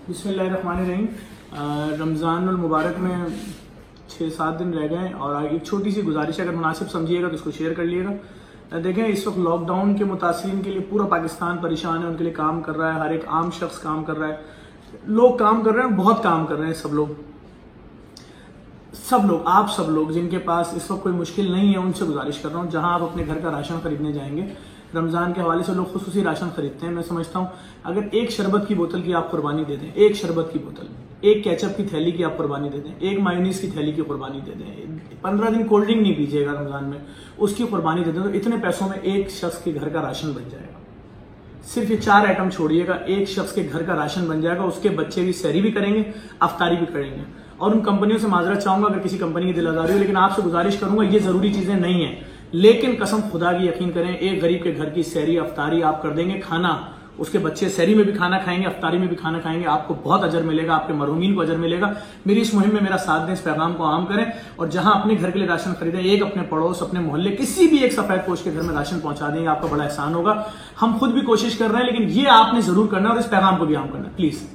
बिस्मिल्लाहिर्रहमानिर्रहीम। रमज़ान मुबारक में 6-7 दिन रह गए और एक छोटी सी गुजारिश, अगर मुनासिब समझिएगा तो इसको शेयर कर लिएगा। देखें, इस वक्त लॉकडाउन के मुतासिरीन के लिए पूरा पाकिस्तान परेशान है, उनके लिए काम कर रहा है, हर एक आम शख्स काम कर रहा है, लोग काम कर रहे हैं, बहुत काम कर रहे हैं। सब लोग आप सब लोग जिनके पास इस वक्त कोई मुश्किल नहीं है, उनसे गुजारिश कर रहा हूँ, जहां आप अपने घर का राशन खरीदने जाएंगे, रमजान के हवाले से लोग खुसूसी राशन खरीदते हैं। मैं समझता हूँ अगर एक शरबत की बोतल की आप कुर्बानी दे दें, एक शरबत की बोतल, एक केचप की थैली की आप कुर्बानी दे दें, एक मायोनीज की थैली की कुर्बानी दे दें, 15 दिन कोल्ड ड्रिंक नहीं पीजिएगा रमजान में, उसकी कुर्बानी दे दें, तो इतने पैसों में एक शख्स के घर का राशन बन जाएगा। सिर्फ ये 4 आइटम छोड़िएगा, एक शख्स के घर का राशन बन जाएगा। उसके बच्चे भी सहरी भी करेंगे, अफ्तारी भी करेंगे। और उन कंपनियों से माजरत चाहूंगा अगर किसी कंपनी की दिल आजारी हो, लेकिन आपसे गुजारिश करूंगा, ये जरूरी चीजें नहीं है, लेकिन कसम खुदा की यकीन करें, एक गरीब के घर की सहरी अफ्तारी आप कर देंगे, खाना उसके बच्चे सहरी में भी खाना खाएंगे, अफ्तारी में भी खाना खाएंगे, आपको बहुत अजर मिलेगा, आपके मरहूमीन को अजर मिलेगा। मेरी इस मुहिम में मेरा साथ दें, इस पैगाम को आम करें, और जहां अपने घर के लिए राशन खरीदें, एक अपने पड़ोस, अपने मोहल्ले, किसी भी एक सफेद पोश के घर में राशन पहुंचा देंगे, आपका बड़ा एहसान होगा। हम खुद भी कोशिश कर रहे हैं, लेकिन ये आपने जरूर करना है और इस पैगाम को भी आम करना है, प्लीज।